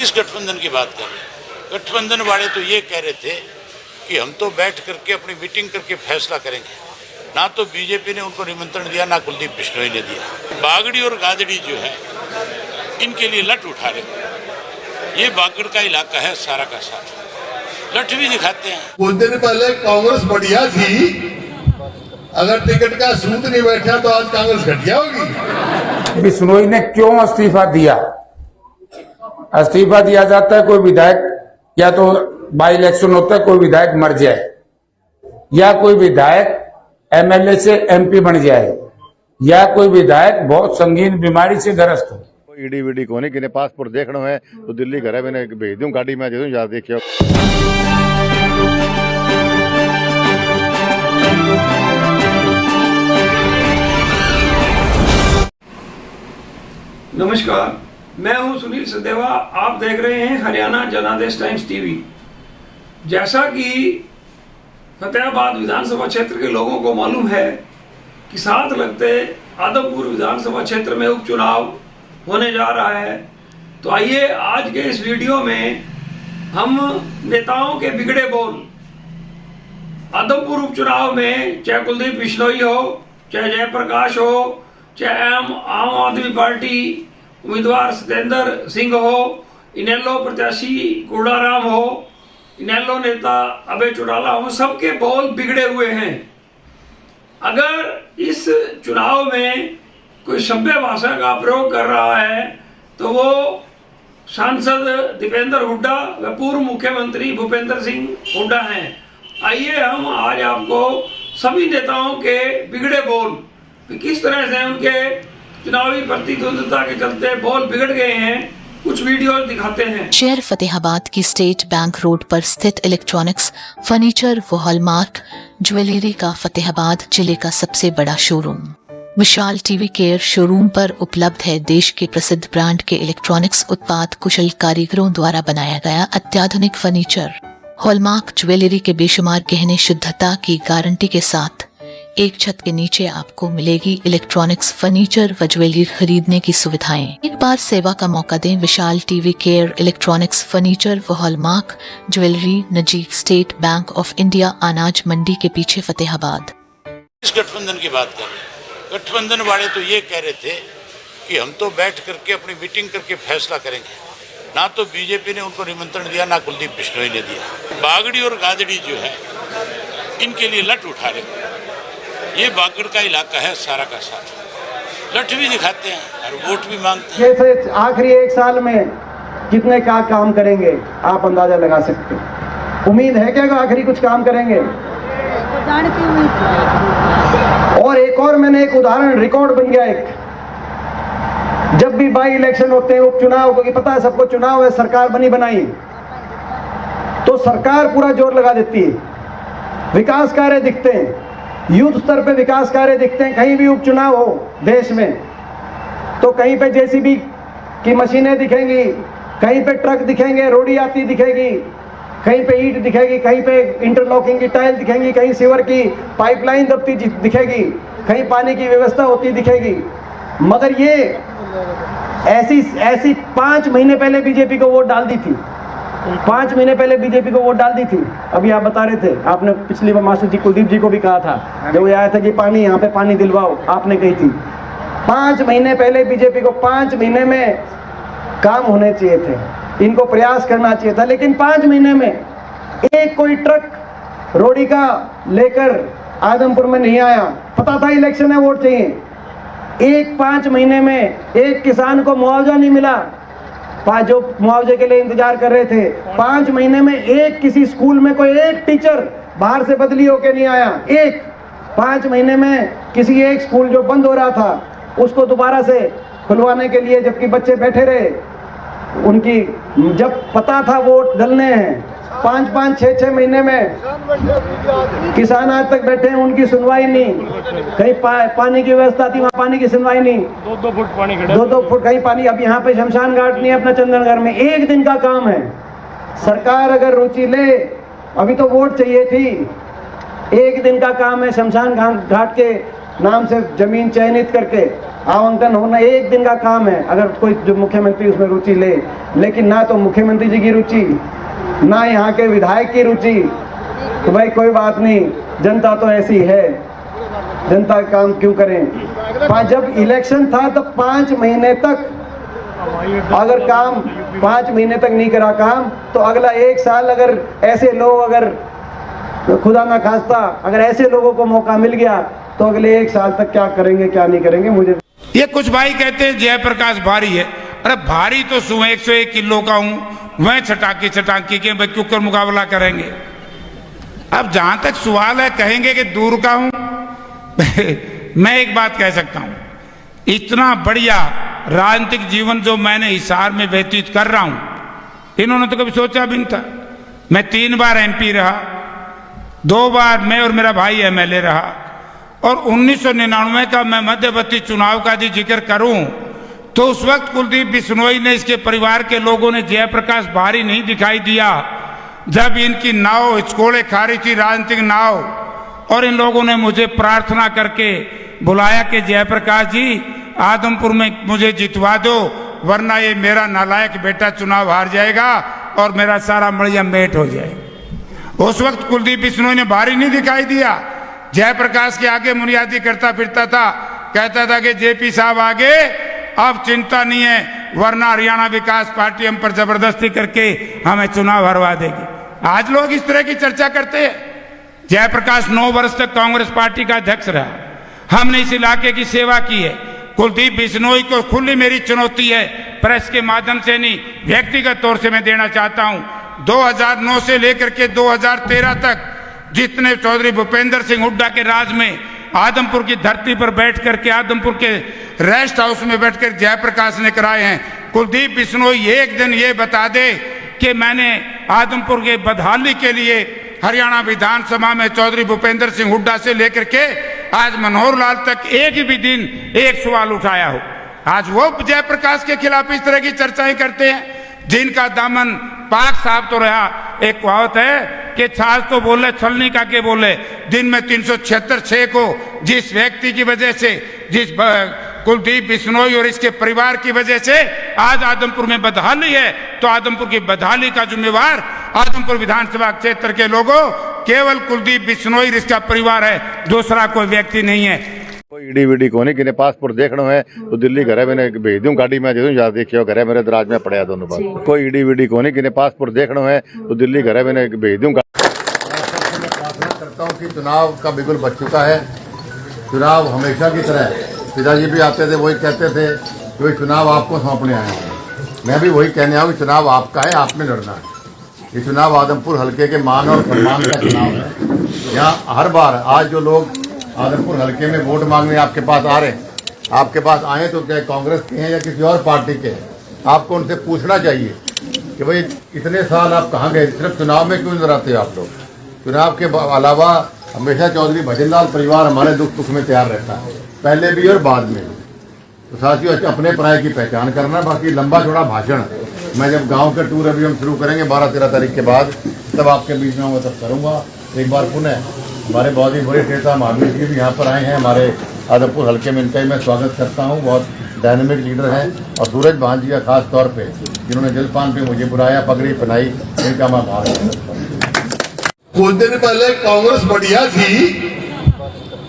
किस गठबंधन की बात कर रहे हैं? गठबंधन वाले तो ये कह रहे थे कि हम तो बैठ करके अपनी मीटिंग करके फैसला करेंगे। ना तो बीजेपी ने उनको निमंत्रण दिया, ना कुलदीप बिश्नोई ने दिया। बागड़ी और गादड़ी जो है इनके लिए लठ उठा रहे। ये बागड़ का इलाका है सारा का सारा, लठ भी दिखाते हैं। कुछ दिन पहले कांग्रेस बढ़िया थी, अगर टिकट का सूत नहीं बैठा तो आज कांग्रेस घटिया होगी। बिश्नोई ने क्यों इस्तीफा दिया? इस्तीफा दिया जाता है कोई विधायक या तो बाई इलेक्शन होता है, कोई विधायक मर जाए या कोई विधायक एमएलए से एमपी बन जाए या कोई विधायक बहुत संगीन बीमारी से ग्रस्त हो। ईडी वीडी को नहीं कि पासपोर्ट देखना है तो दिल्ली घर है, मैंने भेज दूं गाड़ी में, जो याद देखियो। नमस्कार, मैं हूं सुनील सदेवा। आप देख रहे हैं हरियाणा जनादेश टाइम्स टीवी। जैसा कि फतेहाबाद विधानसभा क्षेत्र के लोगों को मालूम है कि साथ लगते आदमपुर विधानसभा क्षेत्र में उपचुनाव होने जा रहा है, तो आइए आज के इस वीडियो में हम नेताओं के बिगड़े बोल, आदमपुर उपचुनाव में चाहे कुलदीप बिश्नोई हो, चाहे जयप्रकाश हो, चाहे आम आदमी पार्टी उम्मीदवार सत्येंद्र सिंह हो, इनेलो प्रत्याशी गुड़ाराम हो, इनेलो नेता अभय चौटाला हो, सबके बोल बिगड़े हुए हैं। अगर इस चुनाव में कोई सभ्य भाषा का प्रयोग कर रहा है तो वो सांसद दीपेंद्र हुड्डा व पूर्व मुख्यमंत्री भूपेंद्र सिंह हुड्डा हैं। आइए हम आज आपको सभी नेताओं के बिगड़े बोल, किस तरह से उनके चुनावी प्रतिद्वंद्विता के चलते बोल बिगड़ गए हैं, कुछ वीडियो दिखाते हैं। शहर फतेहाबाद की स्टेट बैंक रोड पर स्थित इलेक्ट्रॉनिक्स, फर्नीचर व हॉलमार्क ज्वेलरी का फतेहाबाद जिले का सबसे बड़ा शोरूम विशाल टीवी केयर शोरूम पर उपलब्ध है देश के प्रसिद्ध ब्रांड के इलेक्ट्रॉनिक्स उत्पाद कुशल कारीगरों द्वारा बनाया गया अत्याधुनिक फर्नीचर, हॉलमार्क ज्वेलरी के बेशुमार गहने शुद्धता की गारंटी के साथ एक छत के नीचे आपको मिलेगी इलेक्ट्रॉनिक्स, फर्नीचर व ज्वेलरी खरीदने की सुविधाएं। एक बार सेवा का मौका दें। विशाल टीवी केयर इलेक्ट्रॉनिक्स, फर्नीचर व हॉलमार्क ज्वेलरी, नजीक स्टेट बैंक ऑफ इंडिया, अनाज मंडी के पीछे, फतेहाबाद। इस गठबंधन की बात कर रहे हैं। गठबंधन वाले तो ये कह रहे थे कि हम तो बैठ करके अपनी मीटिंग करके फैसला करेंगे। ना तो बीजेपी ने उनको निमंत्रण दिया, ना कुलदीप बिश्नोई ने दिया। बागड़ी और गादड़ी जो है इनके लिए लठ उठा रहे। ये बागड़ का इलाका है सारा का सारा, लठ भी दिखाते हैं और वोट भी मांगते हैं। आखिरी एक साल में कितने का काम करेंगे आप अंदाजा लगा सकते हो? उम्मीद है क्या आखिरी कुछ काम करेंगे? और एक और मैंने एक उदाहरण, रिकॉर्ड बन गया एक, जब भी बाई इलेक्शन होते हैं, उपचुनाव, क्योंकि पता है सबको चुनाव है, सरकार बनी बनाई तो सरकार पूरा जोर लगा देती है, विकास कार्य दिखते हैं, युद्ध स्तर पे विकास कार्य दिखते हैं। कहीं भी उपचुनाव हो देश में तो कहीं पे जेसीबी की मशीनें दिखेंगी, कहीं पे ट्रक दिखेंगे, रोडी आती दिखेगी, कहीं पे ईंट दिखेगी, कहीं पे इंटरलॉकिंग की टाइल दिखेंगी, कहीं सीवर की पाइपलाइन दबती दिखेगी, कहीं पानी की व्यवस्था होती दिखेगी। मगर ये ऐसी 5 महीने पहले बीजेपी को वोट डाल दी थी, 5 महीने पहले बीजेपी को वोट डाल दी थी। अभी आप बता रहे थे, आपने पिछली बार मास्टर जी कुलदीप जी को भी कहा था, जब वो आया था कि पानी यहाँ पे पानी दिलवाओ, आपने कही थी 5 महीने पहले बीजेपी को 5 महीने में काम होने चाहिए थे, इनको प्रयास करना चाहिए था। लेकिन 5 महीने में एक कोई ट्रक रोडी का लेकर आदमपुर में नहीं आया। पता था इलेक्शन है, वोट चाहिए। 5 महीने में एक किसान को मुआवजा नहीं मिला, जो मुआवजे के लिए इंतजार कर रहे थे। 5 महीने में एक किसी स्कूल में कोई एक टीचर बाहर से बदली होके नहीं आया। 5 महीने में किसी एक स्कूल जो बंद हो रहा था उसको दोबारा से खुलवाने के लिए, जबकि बच्चे बैठे रहे, उनकी जब पता था वोट डलने हैं, 5-5, 6-6 महीने में किसान आज तक बैठे हैं, उनकी सुनवाई नहीं। कहीं पानी की व्यवस्था थी, वहाँ पानी की सुनवाई नहीं। 2-2 फुट पानी, 2-2 फुट कहीं पानी। अब यहाँ पे शमशान घाट नहीं है अपना चंदनगढ़ में, 1 दिन का काम है। सरकार अगर रुचि ले, अभी तो वोट चाहिए थी, 1 दिन का काम है शमशान घाट के नाम से जमीन चयनित करके आवंटन होना एक दिन का काम है, अगर कोई जो मुख्यमंत्री उसमें रुचि ले। लेकिन ना तो मुख्यमंत्री जी की रुचि, ना यहाँ के विधायक की रुचि। तो भाई कोई बात नहीं, जनता तो ऐसी है, जनता का काम क्यों करें। जब इलेक्शन था तब 5 महीने तक अगर काम 5 महीने तक नहीं करा काम, तो अगला 1 साल अगर ऐसे लोग, अगर खुदा ना खास्ता अगर ऐसे लोगों को मौका मिल गया तो अगले 1 साल तक क्या करेंगे क्या नहीं करेंगे मुझे। ये कुछ भाई कहते हैं जयप्रकाश भारी है। अरे भारी तो 101 किलो का हूं, मैं छटाकी के क्यों कर मुकाबला करेंगे। अब जहां तक सवाल है, कहेंगे कि दूर का हूं मैं एक बात कह सकता हूं, इतना बढ़िया राजनीतिक जीवन जो मैंने हिसार में व्यतीत कर रहा हूं, इन्होंने तो कभी सोचा भी नहीं था। मैं 3 बार MP रहा, 2 बार मैं और मेरा भाई MLA रहा, और 1999 का मैं मध्यवर्ती चुनाव का यदि जिक्र करूं तो उस वक्त कुलदीप बिश्नोई ने, इसके परिवार के लोगों ने जयप्रकाश भारी नहीं दिखाई दिया। जब इनकी नाव हिचकोड़े खा रही थी, राजनीतिक नाव, और इन लोगों ने मुझे प्रार्थना करके बुलाया कि जयप्रकाश जी आदमपुर में मुझे जितवा दो, वरना ये मेरा नालायक बेटा चुनाव हार जाएगा और मेरा सारा मड़िया मेट हो जाएगा। उस वक्त कुलदीप बिश्नोई ने भारी नहीं दिखाई दिया, जयप्रकाश के आगे मुनियादी करता फिरता था, कहता था कि JP साहब आगे अब चिंता नहीं है, वरना हरियाणा विकास पार्टी हम पर जबरदस्ती करके हमें चुनाव हरवा देगी। आज लोग इस तरह की चर्चा करते हैं। जयप्रकाश 9 वर्ष तक कांग्रेस पार्टी का अध्यक्ष रहा, हमने इस इलाके की सेवा की है। कुलदीप बिश्नोई को खुली मेरी चुनौती है, प्रेस के माध्यम से नहीं, व्यक्तिगत तौर से मैं देना चाहता हूं। 2009 से लेकर के 2013 तक जितने चौधरी भूपेंद्र सिंह हुड्डा के राज में आदमपुर की धरती पर बैठ करके, आदमपुर के रेस्ट हाउस में बैठकर जयप्रकाश ने कराए हैं, कुलदीप बिश्नोई एक दिन ये बता दे कि मैंने आदमपुर के बदहाली के लिए हरियाणा विधानसभा में चौधरी भूपेंद्र सिंह हुड्डा से लेकर के आज मनोहर लाल तक एक भी दिन एक सवाल उठाया हो। आज वो जयप्रकाश के खिलाफ इस तरह की चर्चाएं करते हैं, जिनका दामन पाक साहब तो रहा। एक कहावत है कि छाछ तो बोले छलनी का के बोले, दिन में 376 को जिस व्यक्ति की वजह से, जिस कुलदीप बिश्नोई और इसके परिवार की वजह से आज आदमपुर में बदहाली है, तो आदमपुर की बदहाली का जिम्मेवार आदमपुर विधानसभा क्षेत्र के लोगों, केवल कुलदीप बिश्नोई इसका परिवार है, दूसरा कोई व्यक्ति नहीं है। कोई ईडी वीडी को नहीं, किने पासपोर्ट देखना है तो दिल्ली घरे मैंने भेज दूं, गाड़ी में दे दूं, जा देखियो घरे मेरे दराज में पड़े दोनों बात। कोई ईडी वीडी को नहीं, किने पासपोर्ट देखना है तो दिल्ली घरे मैंने भेज दूं। मैं प्रार्थना करता हूँ कि चुनाव का बिगुल बच चुका है। चुनाव हमेशा की तरह, पिताजी भी आते थे वही कहते थे कि भाई चुनाव आपको सौंपने आए हैं। मैं भी वही कहने आऊँ कि चुनाव आपका है, आपने लड़ना है। ये चुनाव आदमपुर हल्के के मान और सम्मान का चुनाव है। यहाँ हर बार आज जो लोग आदमपुर हल्के में वोट मांगने आपके पास आ रहे हैं, आपके पास आए तो क्या कांग्रेस के हैं या किसी और पार्टी के हैं, आपको उनसे पूछना चाहिए कि भाई इतने साल आप कहाँ गए, सिर्फ चुनाव में क्यों नजर आते हो आप लोग। चुनाव के अलावा हमेशा चौधरी भजनलाल परिवार हमारे दुख सुख में तैयार रहता है, पहले भी और बाद में भी। तो साथियों, अपने पराये की पहचान करना, बाकी लंबा चौड़ा भाषण मैं जब गांव के टूर अभी हम शुरू करेंगे 12-13 तारीख के बाद, तब आपके बीच में मैं तब करूँगा। एक बार पुनः हमारे बहुत ही बड़े नेता महावीर जी भी यहाँ पर आए हैं हमारे आदमपुर हल्के में, इनका ही मैं स्वागत करता हूँ। बहुत डायनेमिक लीडर हैं, और सूरज भान जी का खास तौर पे जिन्होंने जलपान पे मुझे बुलाया, पगड़ी पहनाई, इनका मैं आभार करता हूँ। कुछ दिन पहले कांग्रेस बढ़िया थी,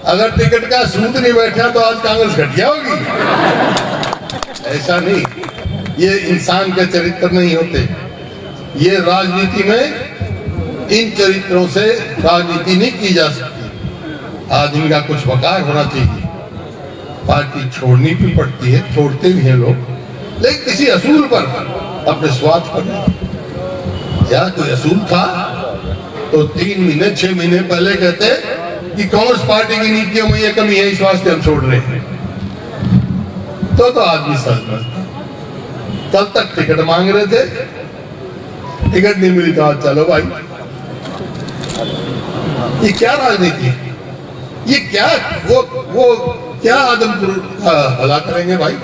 अगर टिकट का सूद नहीं बैठा तो आज कांग्रेस घटिया होगी। ऐसा नहीं, ये इंसान के चरित्र नहीं होते। ये राजनीति में इन चरित्रों से राजनीति नहीं की जा सकती। आदमी का कुछ वकार होना चाहिए। पार्टी छोड़नी भी पड़ती है, छोड़ते भी हैं लोग, लेकिन किसी असूल पर, अपने स्वार्थ पर नहीं। या कोई असूल था तो 3 महीने 6 महीने पहले कहते कि कांग्रेस पार्टी की नीतियों में ये कमी है, इस वास्ते हम छोड़ रहे हैं। तो आदमी समझता। कल तक टिकट मांग रहे थे, टिकट नहीं मिली तो चलो भाई। ये क्या राजनीति है? ये क्या वो क्या आदमपुर भला करेंगे भाई?